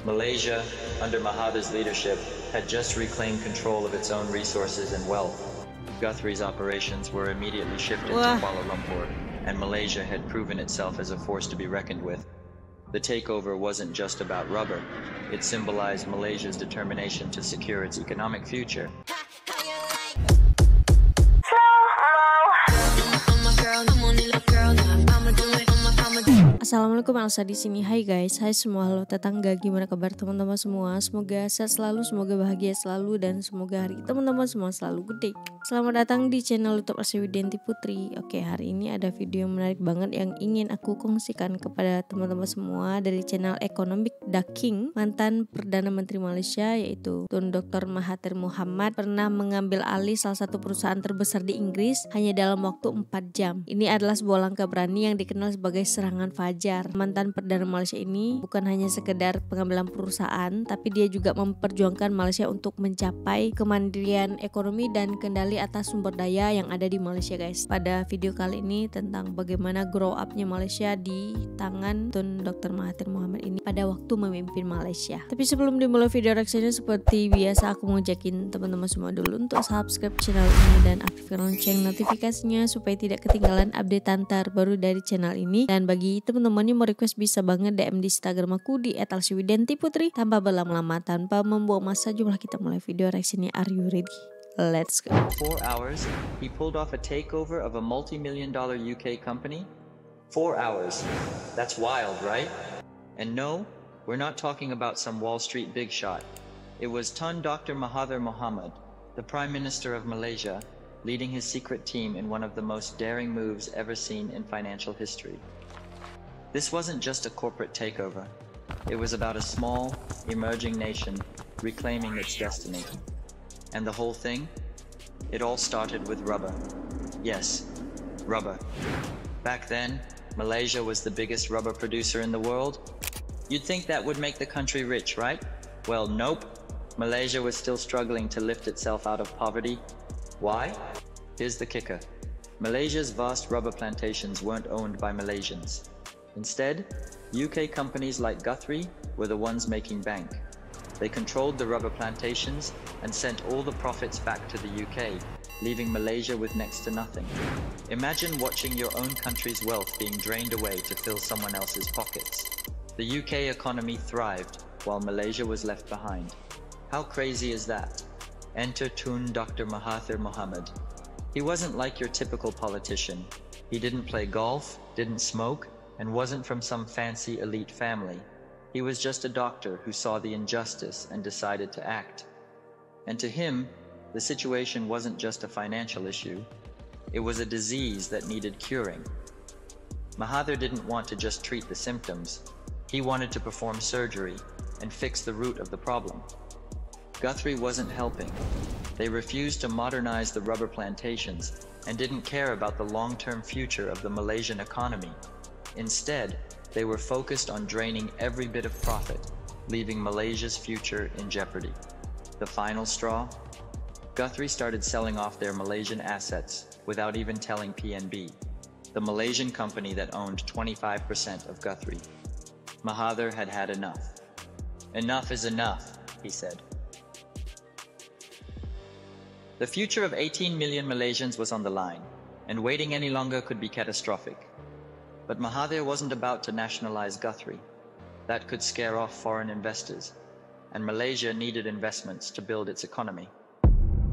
Malaysia, under Mahathir's leadership, had just reclaimed control of its own resources and wealth. Guthrie's operations were immediately shifted to Kuala Lumpur, and Malaysia had proven itself as a force to be reckoned with. The takeover wasn't just about rubber, it symbolized Malaysia's determination to secure its economic future. Assalamualaikum, Elsa di sini. Hai guys, hai semua, halo tetangga, gimana kabar teman-teman semua? Semoga sehat selalu, semoga bahagia selalu, dan semoga hari teman-teman semua selalu gede. Selamat datang di channel YouTube Elsa Widianti Putri. Oke, hari ini ada video menarik banget yang ingin aku kongsikan kepada teman-teman semua dari channel Economic King. Mantan Perdana Menteri Malaysia yaitu Tun Dr. Mahathir Mohamad pernah mengambil alih salah satu perusahaan terbesar di Inggris hanya dalam waktu 4 jam. Ini adalah sebuah langkah berani yang dikenal sebagai serangan fajar. Mantan Perdana Malaysia ini bukan hanya sekedar pengambilan perusahaan, tapi dia juga memperjuangkan Malaysia untuk mencapai kemandirian ekonomi dan kendali atas sumber daya yang ada di Malaysia, guys. Pada video kali ini tentang bagaimana grow up-nya Malaysia di tangan Tun Dr. Mahathir Mohamad ini pada waktu memimpin Malaysia. Tapi sebelum dimulai video reaksinya, seperti biasa aku mau ajakin teman-teman semua dulu untuk subscribe channel ini dan aktifkan lonceng notifikasinya supaya tidak ketinggalan update terbaru dari channel ini. Dan bagi teman-teman yang mau request bisa banget DM di Instagram aku di @Widianti_Putri. Tanpa berlama-lama, tanpa membuang masa, jumlah kita mulai video reaksinya. Are you ready? Let's go. 4 hours, he pulled off a takeover of a multi-million-dollar UK company. 4 hours. That's wild, right? And no, we're not talking about some Wall Street big shot. It was Tun Dr. Mahathir Mohamad, the Prime Minister of Malaysia, leading his secret team in one of the most daring moves ever seen in financial history. This wasn't just a corporate takeover. It was about a small, emerging nation reclaiming its destiny. And the whole thing? It all started with rubber. Yes, rubber. Back then, Malaysia was the biggest rubber producer in the world. You'd think that would make the country rich, right? Well, nope. Malaysia was still struggling to lift itself out of poverty. Why? Here's the kicker. Malaysia's vast rubber plantations weren't owned by Malaysians. Instead, UK companies like Guthrie were the ones making bank. They controlled the rubber plantations and sent all the profits back to the UK, leaving Malaysia with next to nothing. Imagine watching your own country's wealth being drained away to fill someone else's pockets. The UK economy thrived, while Malaysia was left behind. How crazy is that? Enter Tun Dr. Mahathir Mohamad. He wasn't like your typical politician. He didn't play golf, didn't smoke, and wasn't from some fancy elite family. He was just a doctor who saw the injustice and decided to act. And to him, the situation wasn't just a financial issue. It was a disease that needed curing. Mahathir didn't want to just treat the symptoms. He wanted to perform surgery and fix the root of the problem. Guthrie wasn't helping. They refused to modernize the rubber plantations and didn't care about the long-term future of the Malaysian economy. Instead, they were focused on draining every bit of profit, leaving Malaysia's future in jeopardy. The final straw? Guthrie started selling off their Malaysian assets without even telling PNB, the Malaysian company that owned 25% of Guthrie. Mahathir had had enough. Enough is enough, he said. The future of 18 million Malaysians was on the line, and waiting any longer could be catastrophic. But Mahathir wasn't about to nationalize Guthrie. That could scare off foreign investors, and Malaysia needed investments to build its economy.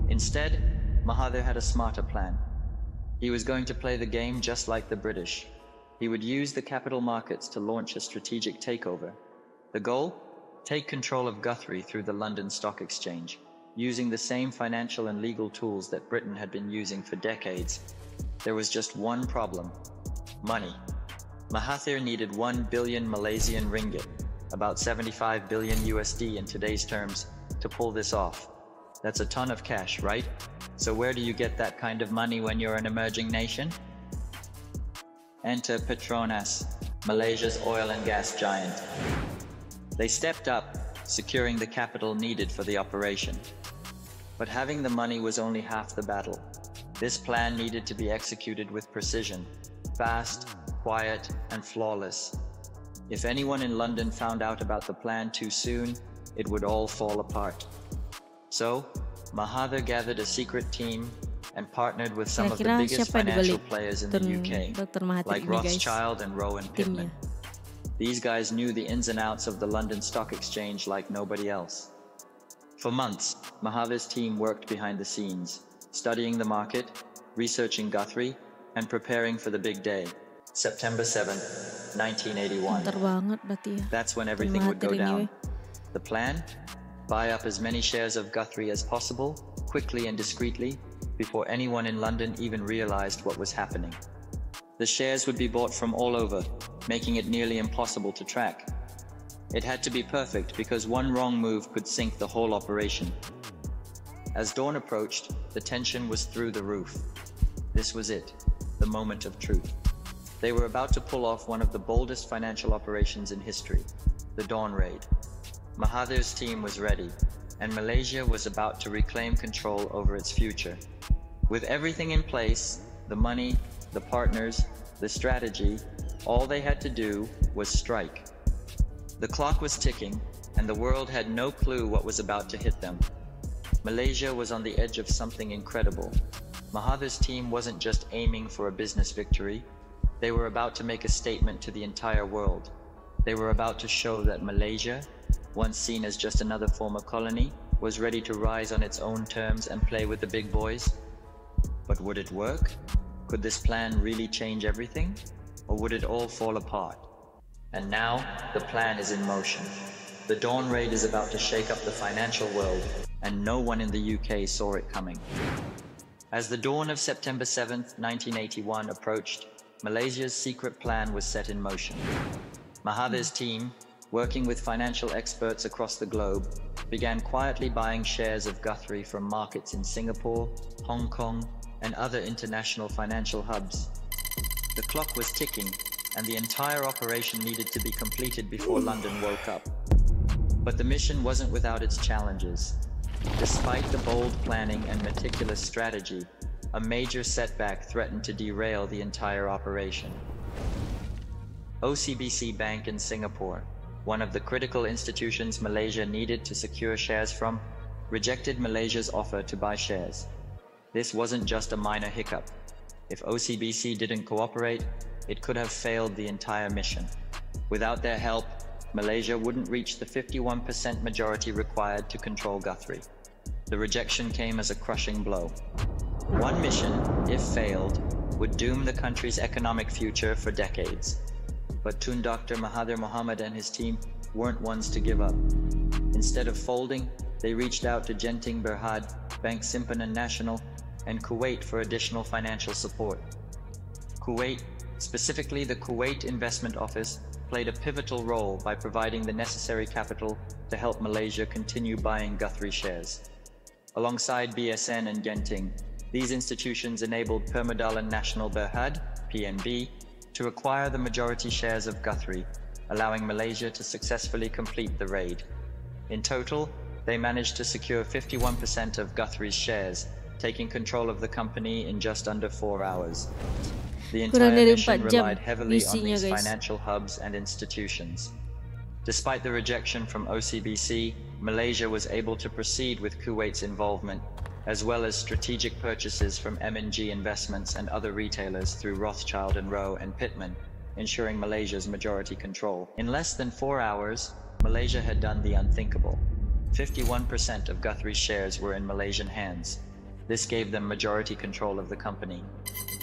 Instead, Mahathir had a smarter plan. He was going to play the game just like the British. He would use the capital markets to launch a strategic takeover. The goal? Take control of Guthrie through the London Stock Exchange, using the same financial and legal tools that Britain had been using for decades. There was just one problem: money. Mahathir needed 1 billion Malaysian ringgit, about 75 billion USD in today's terms, to pull this off. That's a ton of cash, right? So where do you get that kind of money when you're an emerging nation? Enter Petronas, Malaysia's oil and gas giant. They stepped up, securing the capital needed for the operation. But having the money was only half the battle. This plan needed to be executed with precision, fast, quiet, and flawless. If anyone in London found out about the plan too soon, it would all fall apart. So, Mahathir gathered a secret team and partnered with some of the Kira-kira biggest siapa di financial balik players in the UK, Dr. Mahathir like ini, guys? Rothschild and Rowan Timnya. Pittman. These guys knew the ins and outs of the London Stock Exchange like nobody else. For months, Mahathir's team worked behind the scenes, studying the market, researching Guthrie, and preparing for the big day, September 7th, 1981. Pintar banget berarti ya. That's when everything would go Mahathir ini, down. weh. The plan? Buy up as many shares of Guthrie as possible, quickly and discreetly, before anyone in London even realized what was happening. The shares would be bought from all over, making it nearly impossible to track. It had to be perfect because one wrong move could sink the whole operation. As dawn approached, the tension was through the roof. This was it, the moment of truth. They were about to pull off one of the boldest financial operations in history, the Dawn Raid. Mahathir's team was ready, and Malaysia was about to reclaim control over its future. With everything in place, the money, the partners, the strategy, all they had to do was strike. The clock was ticking, and the world had no clue what was about to hit them. Malaysia was on the edge of something incredible. Mahathir's team wasn't just aiming for a business victory. They were about to make a statement to the entire world. They were about to show that Malaysia, once seen as just another former colony, was ready to rise on its own terms and play with the big boys. But would it work? Could this plan really change everything? Or would it all fall apart? And now, the plan is in motion. The Dawn Raid is about to shake up the financial world, and no one in the UK saw it coming. As the dawn of September 7th, 1981 approached, Malaysia's secret plan was set in motion. Mahathir's team, working with financial experts across the globe, began quietly buying shares of Guthrie from markets in Singapore, Hong Kong, and other international financial hubs. The clock was ticking, and the entire operation needed to be completed before London woke up. But the mission wasn't without its challenges. Despite the bold planning and meticulous strategy, a major setback threatened to derail the entire operation. OCBC Bank in Singapore, one of the critical institutions Malaysia needed to secure shares from, rejected Malaysia's offer to buy shares. This wasn't just a minor hiccup. If OCBC didn't cooperate, it could have failed the entire mission. Without their help, Malaysia wouldn't reach the 51% majority required to control Guthrie. The rejection came as a crushing blow. One mission, if failed, would doom the country's economic future for decades. But Tun Dr. Mahathir Mohamad and his team weren't ones to give up. Instead of folding, they reached out to Genting Berhad, Bank Simpanan Nasional, and Kuwait for additional financial support. Kuwait, specifically the Kuwait Investment Office, played a pivotal role by providing the necessary capital to help Malaysia continue buying Guthrie shares. Alongside BSN and Genting, these institutions enabled Permodalan Nasional Berhad, PNB, to acquire the majority shares of Guthrie, allowing Malaysia to successfully complete the raid. In total, they managed to secure 51% of Guthrie's shares, taking control of the company in just under 4 hours. The entire mission relied heavily on these financial hubs and institutions. Despite the rejection from OCBC, Malaysia was able to proceed with Kuwait's involvement, as well as strategic purchases from M&G Investments and other retailers through Rothschild and Rowe and Pittman, ensuring Malaysia's majority control. In less than 4 hours, Malaysia had done the unthinkable. 51% of Guthrie's shares were in Malaysian hands. This gave them majority control of the company.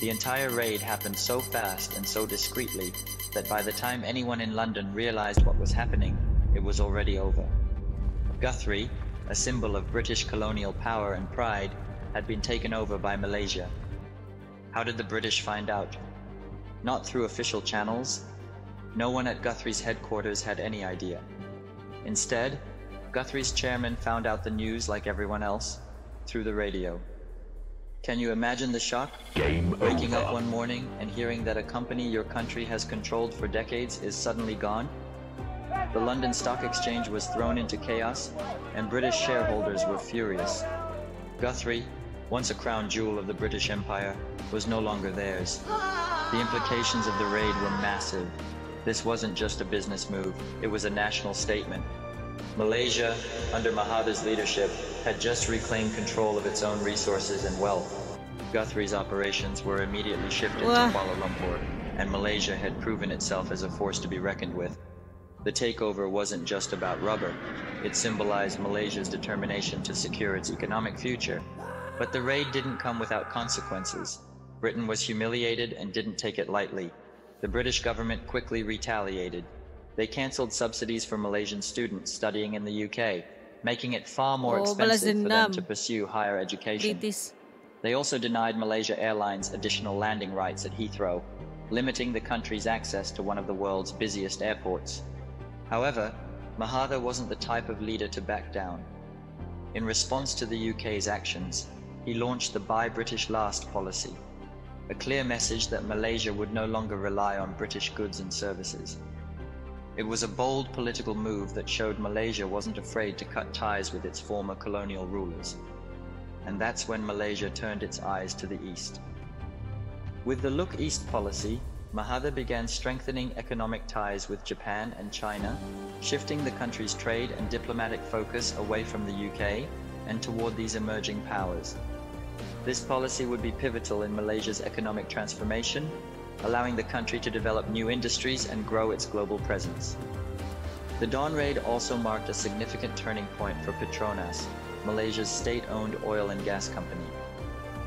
The entire raid happened so fast and so discreetly that by the time anyone in London realized what was happening, it was already over. Guthrie, a symbol of British colonial power and pride, had been taken over by Malaysia. How did the British find out? Not through official channels. No one at Guthrie's headquarters had any idea. Instead, Guthrie's chairman found out the news like everyone else, through the radio. Can you imagine the shock? Waking up one morning and hearing that a company your country has controlled for decades is suddenly gone? The London Stock Exchange was thrown into chaos, and British shareholders were furious. Guthrie, once a crown jewel of the British Empire, was no longer theirs. The implications of the raid were massive. This wasn't just a business move, it was a national statement. Malaysia, under Mahathir's leadership, had just reclaimed control of its own resources and wealth. Guthrie's operations were immediately shifted to Kuala Lumpur, and Malaysia had proven itself as a force to be reckoned with. The takeover wasn't just about rubber, it symbolized Malaysia's determination to secure its economic future. But the raid didn't come without consequences. Britain was humiliated and didn't take it lightly. The British government quickly retaliated. They cancelled subsidies for Malaysian students studying in the UK, making it far more expensive for them to pursue higher education. They also denied Malaysia Airlines additional landing rights at Heathrow, limiting the country's access to one of the world's busiest airports. However, Mahathir wasn't the type of leader to back down. In response to the UK's actions, he launched the Buy British Last policy, a clear message that Malaysia would no longer rely on British goods and services. It was a bold political move that showed Malaysia wasn't afraid to cut ties with its former colonial rulers. And that's when Malaysia turned its eyes to the east. With the Look East policy, Mahathir began strengthening economic ties with Japan and China, shifting the country's trade and diplomatic focus away from the UK and toward these emerging powers. This policy would be pivotal in Malaysia's economic transformation, allowing the country to develop new industries and grow its global presence. The Dawn Raid also marked a significant turning point for Petronas, Malaysia's state-owned oil and gas company.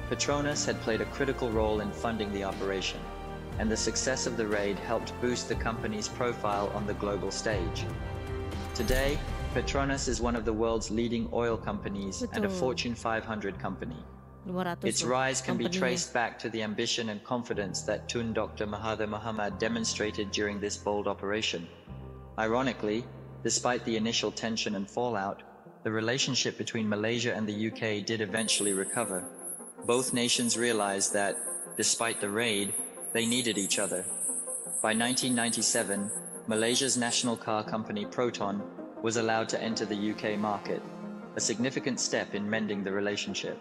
Petronas had played a critical role in funding the operation, and the success of the raid helped boost the company's profile on the global stage. Today, Petronas is one of the world's leading oil companies and a Fortune 500 company. Its rise can be traced back to the ambition and confidence that Tun Dr. Mahathir Mohamad demonstrated during this bold operation. Ironically, despite the initial tension and fallout, the relationship between Malaysia and the UK did eventually recover. Both nations realized that, despite the raid, they needed each other. By 1997, Malaysia's national car company Proton was allowed to enter the UK market, a significant step in mending the relationship.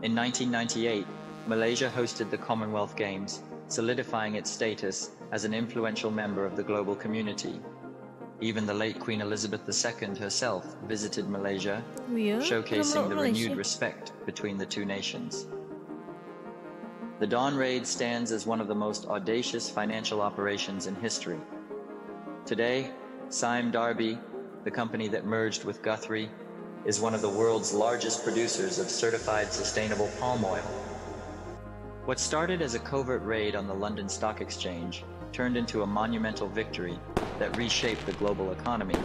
In 1998, Malaysia hosted the Commonwealth Games, solidifying its status as an influential member of the global community. Even the late Queen Elizabeth II herself visited Malaysia, showcasing the renewed respect between the two nations. The Dawn Raid stands as one of the most audacious financial operations in history. Today, Sime Darby, the company that merged with Guthrie, is one of the world's largest producers of certified sustainable palm oil. What started as a covert raid on the London Stock Exchange turned into a monumental victory that reshaped the global economy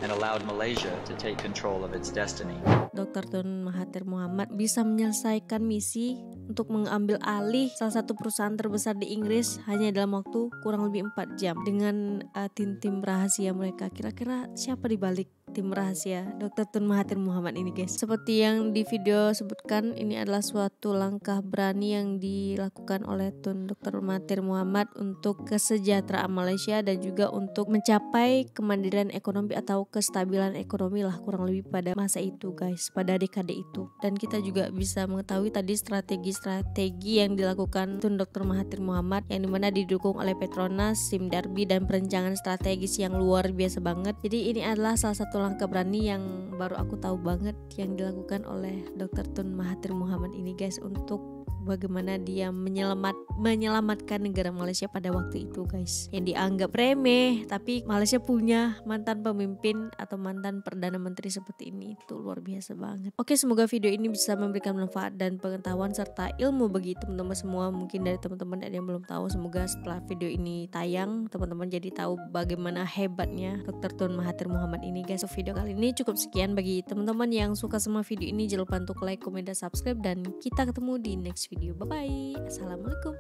and allowed Malaysia to take control of its destiny. Dr. Tun Mahathir Mohamad bisa menyelesaikan misi untuk mengambil alih salah satu perusahaan terbesar di Inggris hanya dalam waktu kurang lebih 4 jam dengan tim-tim rahasia mereka. Kira-kira siapa di balik tim rahasia Dr. Tun Mahathir Mohamad ini, guys? Seperti yang di video sebutkan, ini adalah suatu langkah berani yang dilakukan oleh Tun Dr. Mahathir Mohamad untuk kesejahteraan Malaysia dan juga untuk mencapai kemandirian ekonomi atau kestabilan ekonomi lah kurang lebih pada masa itu, guys, pada dekade itu. Dan kita juga bisa mengetahui tadi strategi yang dilakukan Tun Dr. Mahathir Mohamad yang dimana didukung oleh Petronas, Sim Darby dan perencanaan strategis yang luar biasa banget. Jadi ini adalah salah satu langkah berani yang baru aku tahu banget yang dilakukan oleh Dr. Tun Mahathir Mohamad ini, guys, untuk bagaimana dia menyelamatkan negara Malaysia pada waktu itu, guys, yang dianggap remeh, tapi Malaysia punya mantan pemimpin atau mantan perdana menteri seperti ini. Itu luar biasa banget. Oke, semoga video ini bisa memberikan manfaat dan pengetahuan serta ilmu bagi teman-teman semua. Mungkin dari teman-teman ada yang belum tahu, semoga setelah video ini tayang teman-teman jadi tahu bagaimana hebatnya Dr. Tun Mahathir Mohamad ini, guys. So, video kali ini cukup sekian. Bagi teman-teman yang suka sama video ini, jangan lupa untuk like, komen, dan subscribe, dan kita ketemu di next video. Bye bye. Assalamualaikum.